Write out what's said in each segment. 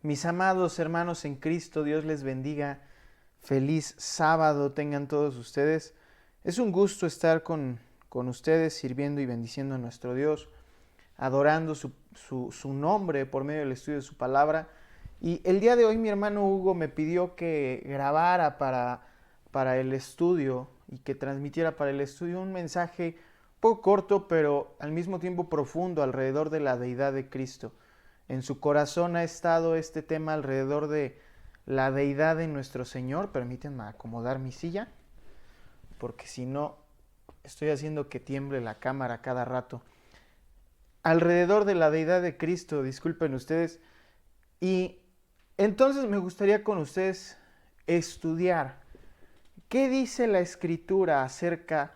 Mis amados hermanos en Cristo, Dios les bendiga. Feliz sábado tengan todos ustedes. Es un gusto estar con ustedes sirviendo y bendiciendo a nuestro Dios, adorando su nombre por medio del estudio de su palabra. Y el día de hoy mi hermano Hugo me pidió que grabara para el estudio y que transmitiera para el estudio un mensaje un poco corto, pero al mismo tiempo profundo alrededor de la deidad de Cristo. En su corazón ha estado este tema alrededor de la deidad de nuestro Señor. Permítanme acomodar mi silla, porque si no, estoy haciendo que tiemble la cámara cada rato. Alrededor de la deidad de Cristo, disculpen ustedes. Y entonces me gustaría con ustedes estudiar qué dice la Escritura acerca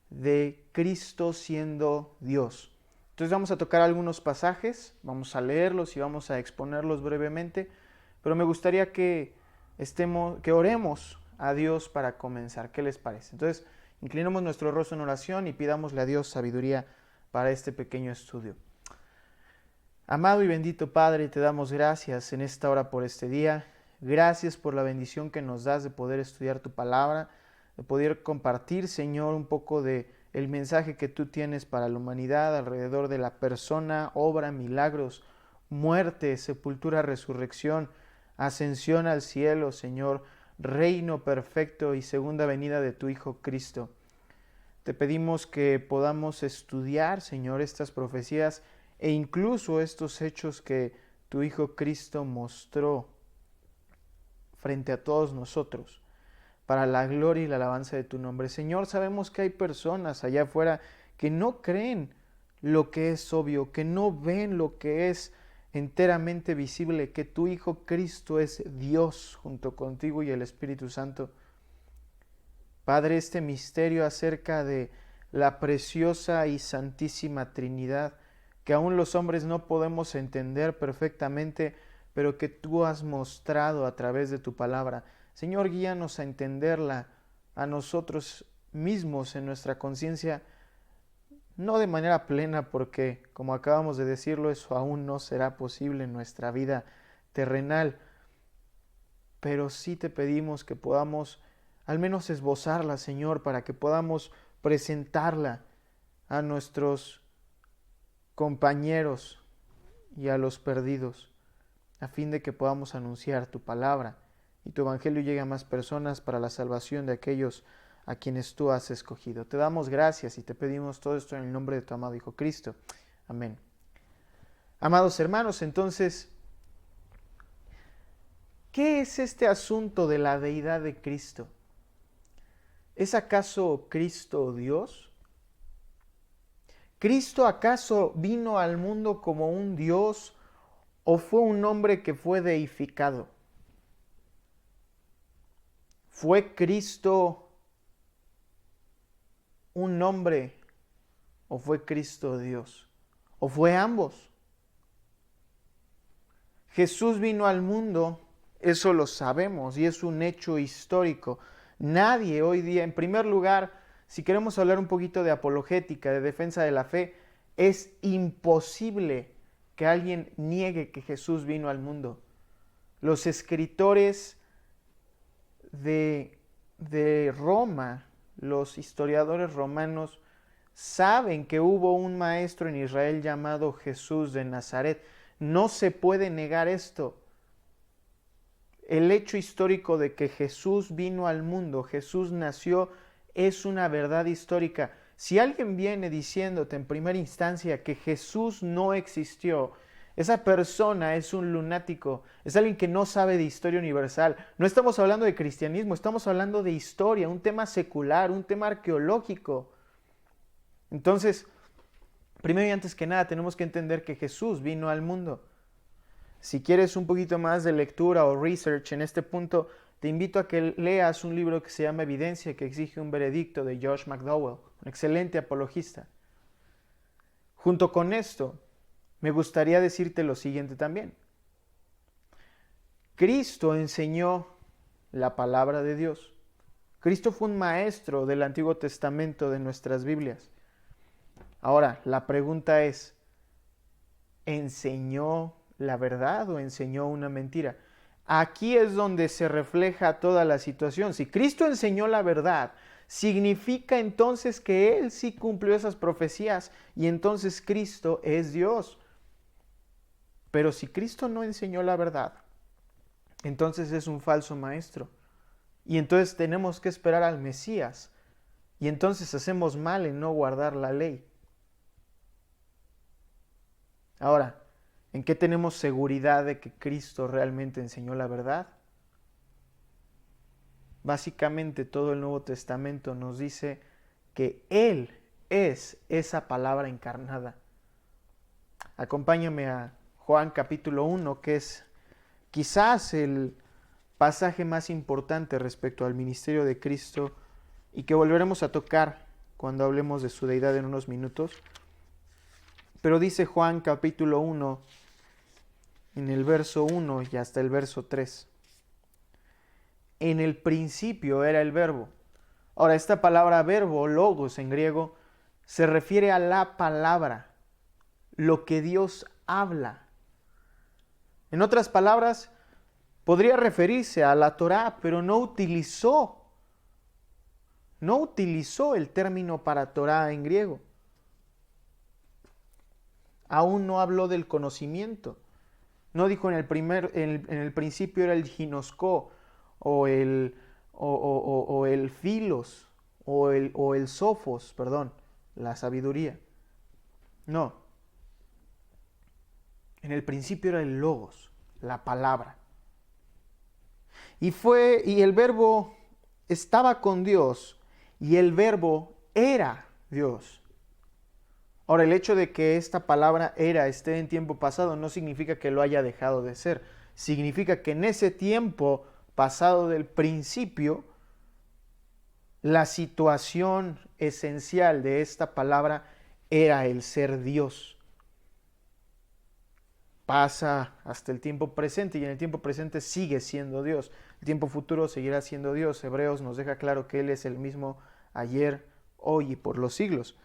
de Cristo siendo Dios. Entonces vamos a tocar algunos pasajes, vamos a leerlos y vamos a exponerlos brevemente, pero me gustaría que oremos a Dios para comenzar. ¿Qué les parece? Entonces, inclinemos nuestro rostro en oración y pidámosle a Dios sabiduría para este pequeño estudio. Amado y bendito Padre, te damos gracias en esta hora por este día. Gracias por la bendición que nos das de poder estudiar tu palabra, de poder compartir, Señor, un poco de el mensaje que tú tienes para la humanidad alrededor de la persona, obra, milagros, muerte, sepultura, resurrección, ascensión al cielo, Señor, reino perfecto y segunda venida de tu Hijo Cristo. Te pedimos que podamos estudiar, Señor, estas profecías e incluso estos hechos que tu Hijo Cristo mostró frente a todos nosotros, para la gloria y la alabanza de tu nombre. Señor, sabemos que hay personas allá afuera que no creen lo que es obvio, que no ven lo que es enteramente visible, que tu Hijo Cristo es Dios junto contigo y el Espíritu Santo. Padre, este misterio acerca de la preciosa y santísima Trinidad, que aún los hombres no podemos entender perfectamente, pero que tú has mostrado a través de tu palabra. Señor, guíanos a entenderla a nosotros mismos en nuestra conciencia, no de manera plena, porque, como acabamos de decirlo, eso aún no será posible en nuestra vida terrenal, pero sí te pedimos que podamos al menos esbozarla, Señor, para que podamos presentarla a nuestros compañeros y a los perdidos, a fin de que podamos anunciar tu palabra y tu evangelio llegue a más personas para la salvación de aquellos a quienes tú has escogido. Te damos gracias y te pedimos todo esto en el nombre de tu amado Hijo Cristo. Amén. Amados hermanos, entonces, ¿qué es este asunto de la deidad de Cristo? ¿Es acaso Cristo Dios? ¿Cristo acaso vino al mundo como un Dios o fue un hombre que fue deificado? ¿Fue Cristo un hombre o fue Cristo Dios? ¿O fue ambos? Jesús vino al mundo, eso lo sabemos y es un hecho histórico. Nadie hoy día, en primer lugar, si queremos hablar un poquito de apologética, de defensa de la fe, es imposible que alguien niegue que Jesús vino al mundo. Los escritores de Roma, los historiadores romanos, saben que hubo un maestro en Israel llamado Jesús de Nazaret. No se puede negar esto. El hecho histórico de que Jesús vino al mundo, Jesús nació, es una verdad histórica. Si alguien viene diciéndote en primera instancia que Jesús no existió, esa persona es un lunático, es alguien que no sabe de historia universal. No estamos hablando de cristianismo, estamos hablando de historia, un tema secular, un tema arqueológico. Entonces, primero y antes que nada, tenemos que entender que Jesús vino al mundo. Si quieres un poquito más de lectura o research en este punto, te invito a que leas un libro que se llama Evidencia, que exige un veredicto, de Josh McDowell, un excelente apologista. Junto con esto, me gustaría decirte lo siguiente también. Cristo enseñó la palabra de Dios. Cristo fue un maestro del Antiguo Testamento de nuestras Biblias. Ahora, la pregunta es, ¿enseñó la verdad o enseñó una mentira? Aquí es donde se refleja toda la situación. Si Cristo enseñó la verdad, significa entonces que Él sí cumplió esas profecías y entonces Cristo es Dios. Pero si Cristo no enseñó la verdad, entonces es un falso maestro. Y entonces tenemos que esperar al Mesías. Y entonces hacemos mal en no guardar la ley. Ahora, ¿en qué tenemos seguridad de que Cristo realmente enseñó la verdad? Básicamente todo el Nuevo Testamento nos dice que Él es esa palabra encarnada. Acompáñame a Juan capítulo 1, que es quizás el pasaje más importante respecto al ministerio de Cristo y que volveremos a tocar cuando hablemos de su deidad en unos minutos. Pero dice Juan capítulo 1, en el verso 1 y hasta el verso 3. En el principio era el verbo. Ahora, esta palabra verbo, logos en griego, se refiere a la palabra, lo que Dios habla. En otras palabras, podría referirse a la Torá, pero no utilizó el término para Torá en griego. Aún no habló del conocimiento. No dijo en el principio era el ginosco, o el filos, o el sofos, perdón, la sabiduría. No. En el principio era el logos, la palabra. Y el verbo estaba con Dios, y el verbo era Dios. Ahora, el hecho de que esta palabra era esté en tiempo pasado no significa que lo haya dejado de ser. Significa que en ese tiempo pasado del principio, la situación esencial de esta palabra era el ser Dios. Pasa hasta el tiempo presente y en el tiempo presente sigue siendo Dios. El tiempo futuro seguirá siendo Dios. Hebreos nos deja claro que Él es el mismo ayer, hoy y por los siglos.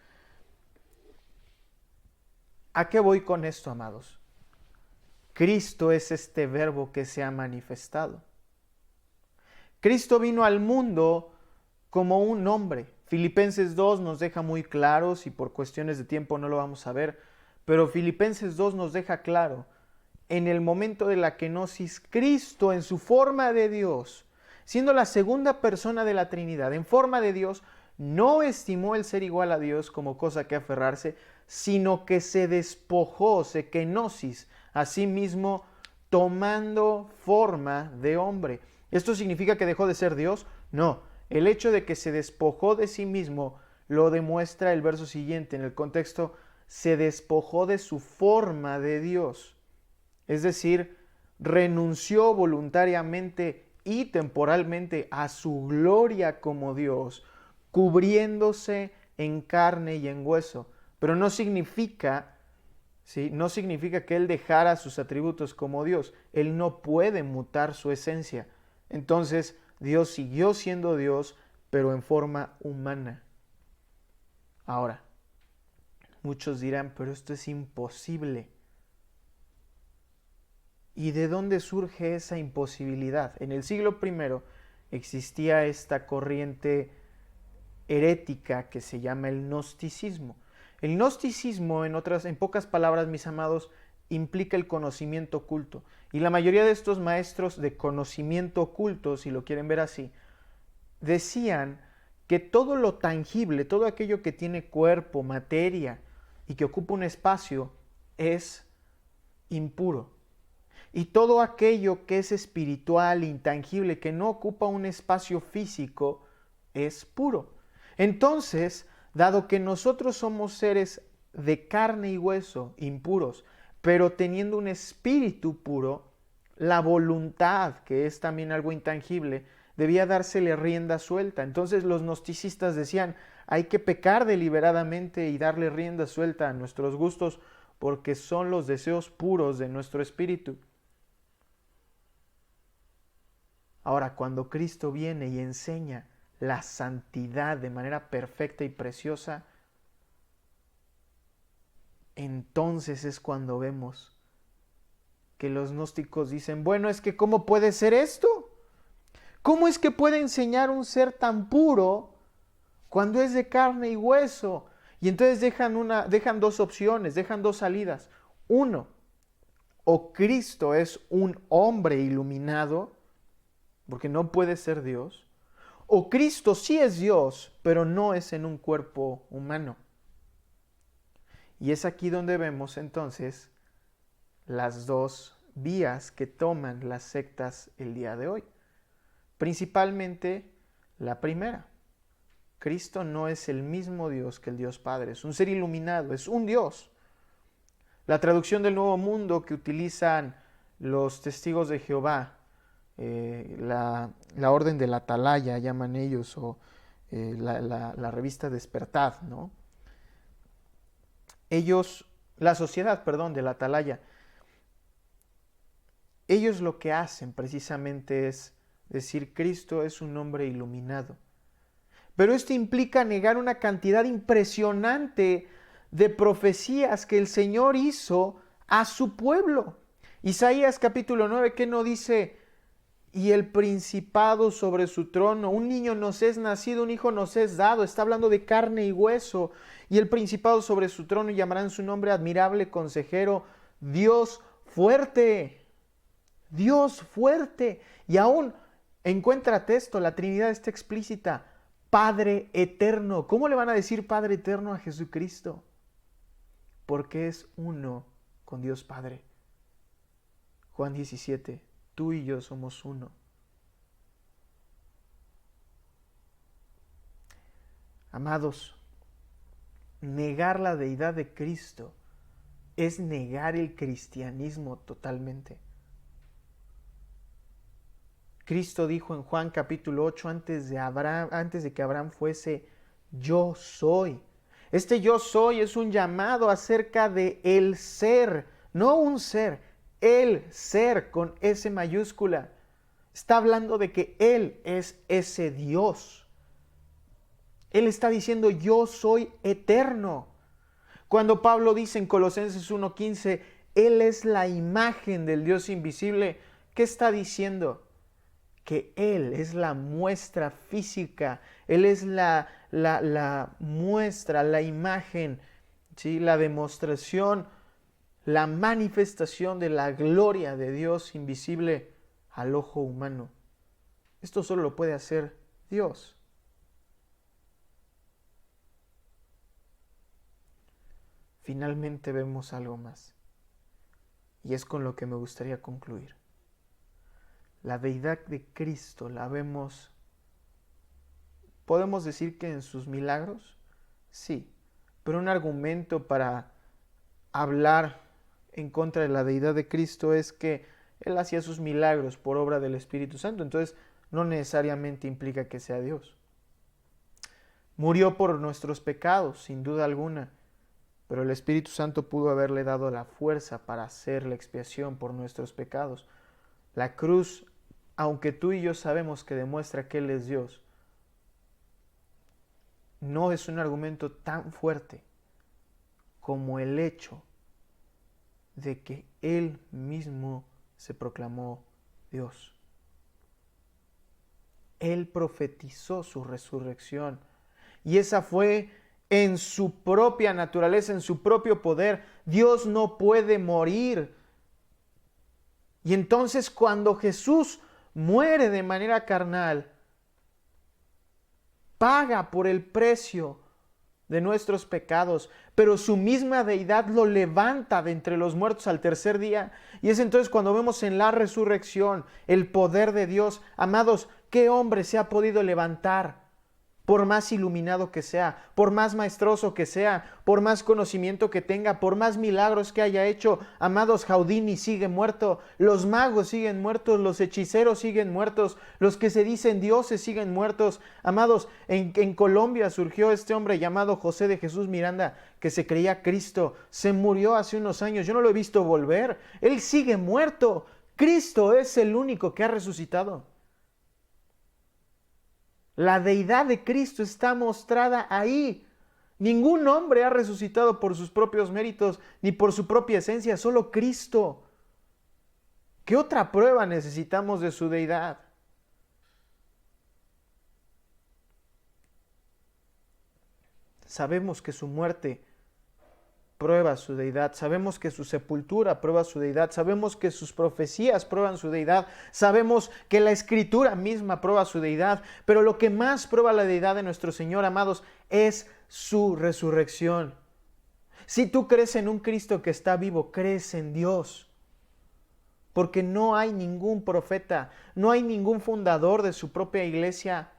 ¿A qué voy con esto, amados? Cristo es este verbo que se ha manifestado. Cristo vino al mundo como un hombre. Filipenses 2 nos deja muy claros y por cuestiones de tiempo no lo vamos a ver, pero Filipenses 2 nos deja claro, en el momento de la kenosis, Cristo en su forma de Dios, siendo la segunda persona de la Trinidad, en forma de Dios, no estimó el ser igual a Dios como cosa que aferrarse, sino que se despojó, se kenosis, a sí mismo tomando forma de hombre. ¿Esto significa que dejó de ser Dios? No. El hecho de que se despojó de sí mismo lo demuestra el verso siguiente. En el contexto, se despojó de su forma de Dios. Es decir, renunció voluntariamente y temporalmente a su gloria como Dios, cubriéndose en carne y en hueso. Pero no significa que Él dejara sus atributos como Dios. Él no puede mutar su esencia. Entonces, Dios siguió siendo Dios, pero en forma humana. Ahora, muchos dirán, pero esto es imposible. ¿Y de dónde surge esa imposibilidad? En el siglo I existía esta corriente herética que se llama el gnosticismo. El gnosticismo, en pocas palabras, mis amados, implica el conocimiento oculto. Y la mayoría de estos maestros de conocimiento oculto, si lo quieren ver así, decían que todo lo tangible, todo aquello que tiene cuerpo, materia y que ocupa un espacio, es impuro. Y todo aquello que es espiritual, intangible, que no ocupa un espacio físico, es puro. Entonces, dado que nosotros somos seres de carne y hueso, impuros, pero teniendo un espíritu puro, la voluntad, que es también algo intangible, debía dársele rienda suelta. Entonces los gnosticistas decían, hay que pecar deliberadamente y darle rienda suelta a nuestros gustos, porque son los deseos puros de nuestro espíritu. Ahora, cuando Cristo viene y enseña la santidad de manera perfecta y preciosa, entonces es cuando vemos que los gnósticos dicen, bueno, es que ¿cómo puede ser esto? ¿Cómo es que puede enseñar un ser tan puro cuando es de carne y hueso? Y entonces dejan dos opciones, dejan dos salidas. Uno, o Cristo es un hombre iluminado, porque no puede ser Dios, o Cristo sí es Dios, pero no es en un cuerpo humano. Y es aquí donde vemos entonces las dos vías que toman las sectas el día de hoy. Principalmente la primera. Cristo no es el mismo Dios que el Dios Padre, es un ser iluminado, es un Dios. La traducción del Nuevo Mundo que utilizan los testigos de Jehová, la orden de la Atalaya llaman ellos, o la revista Despertad, ¿no? La sociedad, de la Atalaya, ellos lo que hacen precisamente es decir, Cristo es un hombre iluminado. Pero esto implica negar una cantidad impresionante de profecías que el Señor hizo a su pueblo. Isaías capítulo 9, ¿qué no dice? Y el principado sobre su trono, un niño nos es nacido, un hijo nos es dado, está hablando de carne y hueso, y el principado sobre su trono, y llamarán su nombre admirable, consejero, Dios fuerte, Dios fuerte. Y aún, encuéntrate esto, la Trinidad está explícita, Padre eterno. ¿Cómo le van a decir Padre eterno a Jesucristo? Porque es uno con Dios Padre. Juan 17, tú y yo somos uno. Amados, negar la deidad de Cristo es negar el cristianismo totalmente. Cristo dijo en Juan capítulo 8, antes de que Abraham fuese, yo soy. Este yo soy es un llamado acerca de el ser, no un ser, el ser con S mayúscula. Está hablando de que Él es ese Dios. Él está diciendo, yo soy eterno. Cuando Pablo dice en Colosenses 1:15, Él es la imagen del Dios invisible, ¿qué está diciendo? Que Él es la muestra física, Él es la muestra, la imagen, ¿sí? La demostración, la manifestación de la gloria de Dios invisible al ojo humano. Esto solo lo puede hacer Dios. Finalmente vemos algo más, y es con lo que me gustaría concluir. La deidad de Cristo la vemos, ¿podemos decir que en sus milagros? Sí, pero un argumento para hablar en contra de la deidad de Cristo es que Él hacía sus milagros por obra del Espíritu Santo, entonces no necesariamente implica que sea Dios. Murió por nuestros pecados, sin duda alguna, pero el Espíritu Santo pudo haberle dado la fuerza para hacer la expiación por nuestros pecados. La cruz, aunque tú y yo sabemos que demuestra que Él es Dios, no es un argumento tan fuerte como el hecho de que Él mismo se proclamó Dios. Él profetizó su resurrección y esa fue en su propia naturaleza, en su propio poder. Dios no puede morir. Y entonces cuando Jesús muere de manera carnal, paga por el precio de nuestros pecados, pero su misma deidad lo levanta de entre los muertos al tercer día. Y es entonces cuando vemos en la resurrección el poder de Dios. Amados, ¿qué hombre se ha podido levantar? Por más iluminado que sea, por más maestroso que sea, por más conocimiento que tenga, por más milagros que haya hecho. Amados, Houdini sigue muerto, los magos siguen muertos, los hechiceros siguen muertos, los que se dicen dioses siguen muertos. Amados, en Colombia surgió este hombre llamado José de Jesús Miranda, que se creía Cristo, se murió hace unos años, yo no lo he visto volver, él sigue muerto. Cristo es el único que ha resucitado. La deidad de Cristo está mostrada ahí. Ningún hombre ha resucitado por sus propios méritos ni por su propia esencia, solo Cristo. ¿Qué otra prueba necesitamos de su deidad? Sabemos que su muerte prueba su deidad, sabemos que su sepultura prueba su deidad, sabemos que sus profecías prueban su deidad, sabemos que la escritura misma prueba su deidad, pero lo que más prueba la deidad de nuestro Señor, amados, es su resurrección. Si tú crees en un Cristo que está vivo, crees en Dios, porque no hay ningún profeta, no hay ningún fundador de su propia iglesia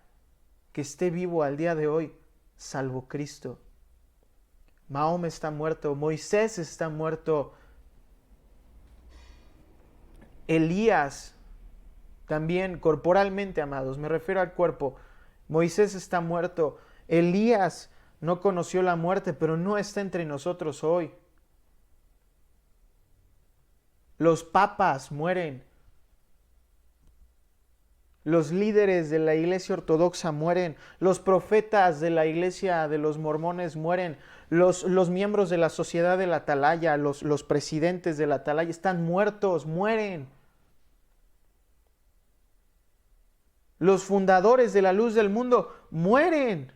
que esté vivo al día de hoy, salvo Cristo. Mahoma está muerto, Moisés está muerto, Elías también corporalmente, amados, me refiero al cuerpo. Moisés está muerto, Elías no conoció la muerte, pero no está entre nosotros hoy. Los papas mueren, los líderes de la iglesia ortodoxa mueren, los profetas de la iglesia de los mormones mueren, los miembros de la sociedad de la atalaya, los presidentes de la atalaya están muertos, mueren. Los fundadores de la luz del mundo mueren.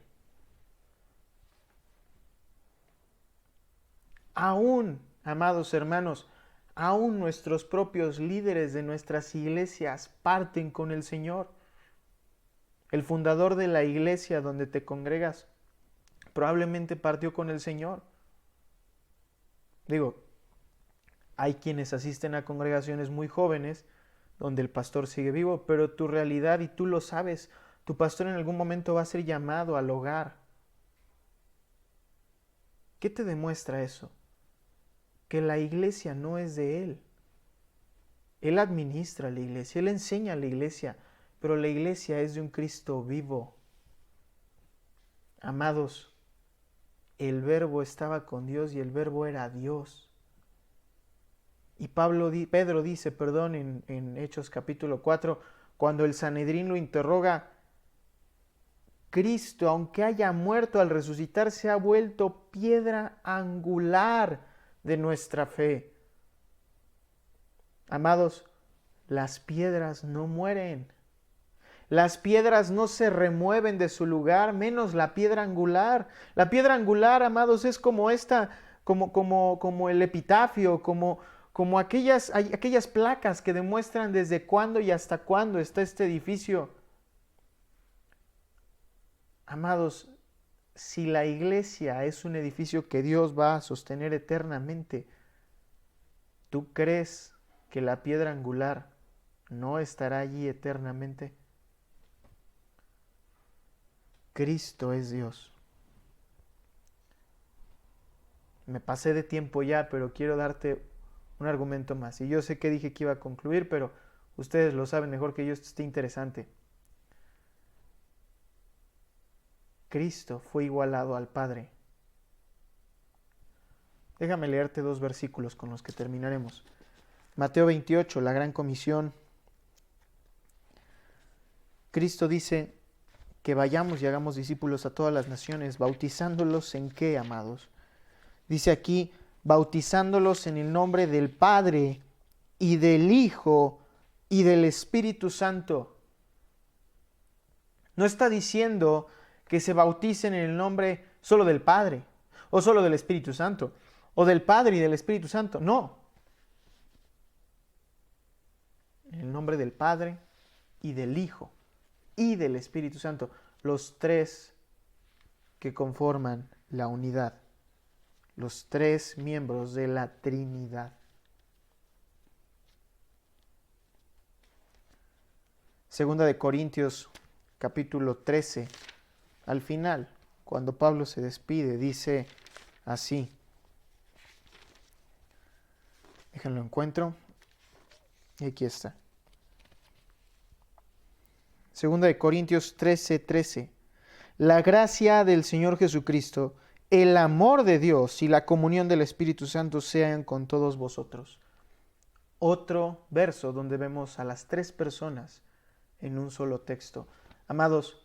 Aún, amados hermanos, aún nuestros propios líderes de nuestras iglesias parten con el Señor. El fundador de la iglesia donde te congregas probablemente partió con el Señor. Digo, hay quienes asisten a congregaciones muy jóvenes donde el pastor sigue vivo, pero tu realidad, y tú lo sabes, tu pastor en algún momento va a ser llamado al hogar. ¿Qué te demuestra eso? Que la iglesia no es de Él. Él administra la iglesia, Él enseña a la iglesia, pero la iglesia es de un Cristo vivo. Amados, el Verbo estaba con Dios y el Verbo era Dios. Y Pedro dice, en Hechos capítulo 4, cuando el Sanedrín lo interroga, Cristo, aunque haya muerto al resucitar, se ha vuelto piedra angular de nuestra fe. Amados, las piedras no mueren. Las piedras no se remueven de su lugar, menos la piedra angular. La piedra angular, amados, es como como el epitafio, como aquellas placas que demuestran desde cuándo y hasta cuándo está este edificio. Amados, si la iglesia es un edificio que Dios va a sostener eternamente, ¿tú crees que la piedra angular no estará allí eternamente? Cristo es Dios. Me pasé de tiempo ya, pero quiero darte un argumento más. Y yo sé que dije que iba a concluir, pero ustedes lo saben mejor que yo, esto está interesante. Cristo fue igualado al Padre. Déjame leerte 2 versículos con los que terminaremos. Mateo 28, la gran comisión. Cristo dice que vayamos y hagamos discípulos a todas las naciones, bautizándolos ¿en qué, amados? Dice aquí, bautizándolos en el nombre del Padre y del Hijo y del Espíritu Santo. No está diciendo que se bauticen en el nombre solo del Padre, o solo del Espíritu Santo, o del Padre y del Espíritu Santo. No. En el nombre del Padre y del Hijo y del Espíritu Santo, los 3 que conforman la unidad, los 3 miembros de la Trinidad. Segunda de Corintios, capítulo 13, al final, cuando Pablo se despide, dice así. Déjenlo encuentro. Y aquí está. Segunda de Corintios 13:13. La gracia del Señor Jesucristo, el amor de Dios y la comunión del Espíritu Santo sean con todos vosotros. Otro verso donde vemos a las 3 personas en un solo texto. Amados,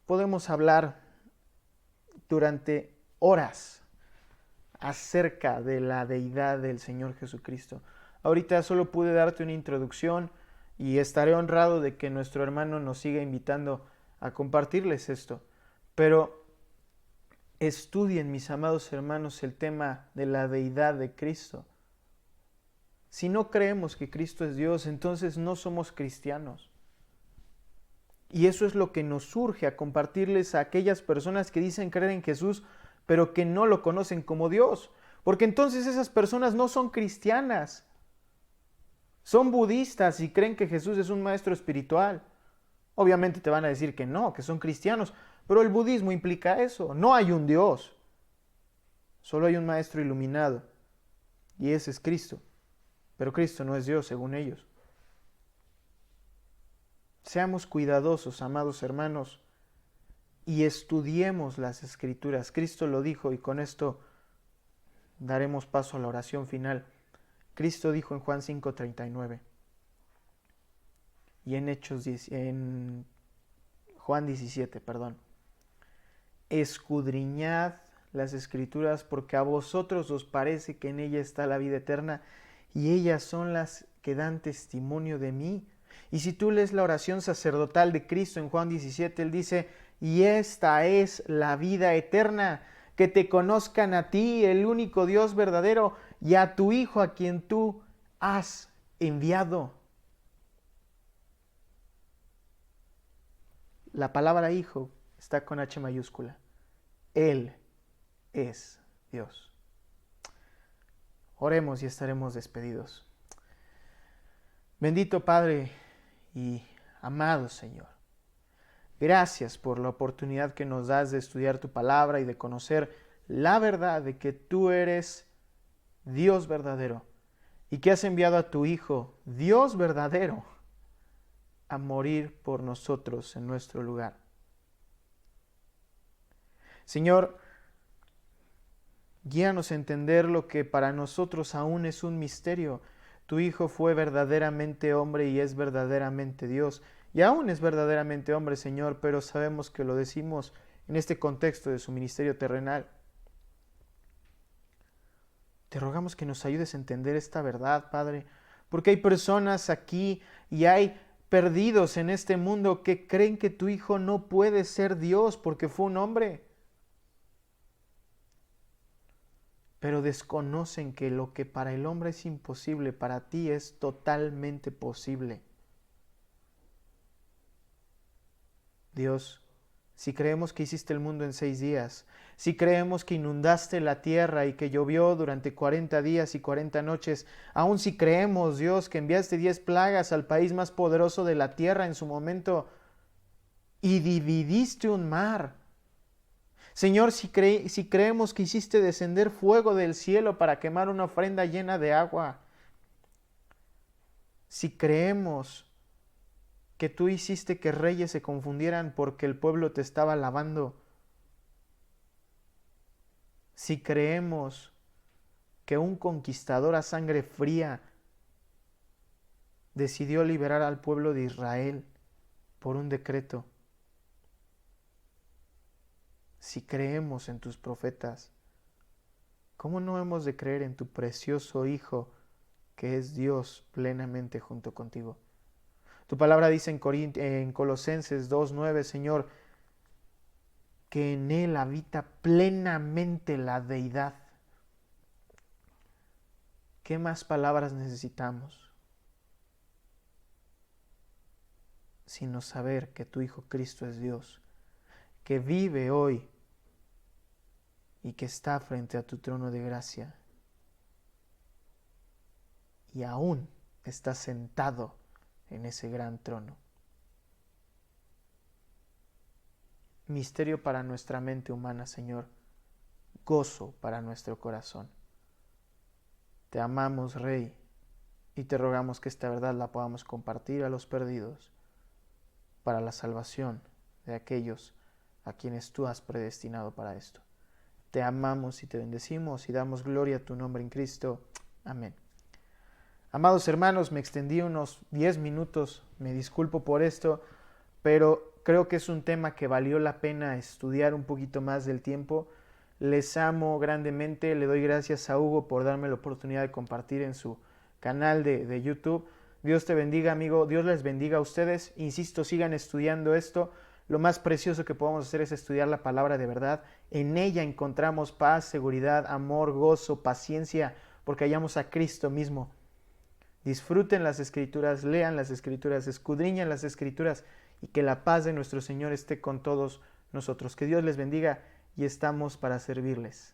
podemos hablar durante horas acerca de la deidad del Señor Jesucristo. Ahorita solo pude darte una introducción y estaré honrado de que nuestro hermano nos siga invitando a compartirles esto. Pero estudien, mis amados hermanos, el tema de la deidad de Cristo. Si no creemos que Cristo es Dios, entonces no somos cristianos. Y eso es lo que nos surge a compartirles a aquellas personas que dicen creer en Jesús, pero que no lo conocen como Dios. Porque entonces esas personas no son cristianas. Son budistas y creen que Jesús es un maestro espiritual. Obviamente te van a decir que no, que son cristianos, pero el budismo implica eso. No hay un Dios. Solo hay un maestro iluminado. Y ese es Cristo. Pero Cristo no es Dios, según ellos. Seamos cuidadosos, amados hermanos, y estudiemos las Escrituras. Cristo lo dijo y con esto daremos paso a la oración final. Cristo dijo en Juan 5:39 y en Juan 17, escudriñad las Escrituras porque a vosotros os parece que en ella está la vida eterna y ellas son las que dan testimonio de mí. Y si tú lees la oración sacerdotal de Cristo en Juan 17, Él dice, y esta es la vida eterna, que te conozcan a ti, el único Dios verdadero, y a tu Hijo a quien tú has enviado. La palabra Hijo está con H mayúscula. Él es Dios. Oremos y estaremos despedidos. Bendito Padre y amado Señor, gracias por la oportunidad que nos das de estudiar tu palabra y de conocer la verdad de que tú eres Dios verdadero y que has enviado a tu Hijo, Dios verdadero, a morir por nosotros en nuestro lugar. Señor, guíanos a entender lo que para nosotros aún es un misterio. Tu Hijo fue verdaderamente hombre y es verdaderamente Dios. Y aún es verdaderamente hombre, Señor, pero sabemos que lo decimos en este contexto de su ministerio terrenal. Te rogamos que nos ayudes a entender esta verdad, Padre, porque hay personas aquí y hay perdidos en este mundo que creen que tu Hijo no puede ser Dios porque fue un hombre. Pero desconocen que lo que para el hombre es imposible, para ti es totalmente posible. Dios, si creemos que hiciste el mundo en 6 días, si creemos que inundaste la tierra y que llovió durante 40 días y 40 noches, aun si creemos, Dios, que enviaste 10 plagas al país más poderoso de la tierra en su momento y dividiste un mar. Señor, si creemos que hiciste descender fuego del cielo para quemar una ofrenda llena de agua, si creemos que tú hiciste que reyes se confundieran porque el pueblo te estaba alabando, si creemos que un conquistador a sangre fría decidió liberar al pueblo de Israel por un decreto, si creemos en tus profetas, ¿cómo no hemos de creer en tu precioso Hijo, que es Dios plenamente junto contigo? Tu palabra dice en Colosenses 2:9, Señor, que en Él habita plenamente la deidad. ¿Qué más palabras necesitamos? Sino saber que tu Hijo Cristo es Dios, que vive hoy y que está frente a tu trono de gracia y aún está sentado en ese gran trono. Misterio para nuestra mente humana, Señor, gozo para nuestro corazón. Te amamos, Rey, y te rogamos que esta verdad la podamos compartir a los perdidos para la salvación de aquellos a quienes tú has predestinado para esto. Te amamos y te bendecimos y damos gloria a tu nombre en Cristo. Amén. Amados hermanos, me extendí unos 10 minutos, me disculpo por esto, pero creo que es un tema que valió la pena estudiar un poquito más del tiempo. Les amo grandemente, le doy gracias a Hugo por darme la oportunidad de compartir en su canal de YouTube. Dios te bendiga, amigo. Dios les bendiga a ustedes. Insisto, sigan estudiando esto. Lo más precioso que podemos hacer es estudiar la palabra de verdad. En ella encontramos paz, seguridad, amor, gozo, paciencia, porque hallamos a Cristo mismo. Disfruten las Escrituras, lean las Escrituras, escudriñen las Escrituras y que la paz de nuestro Señor esté con todos nosotros. Que Dios les bendiga y estamos para servirles.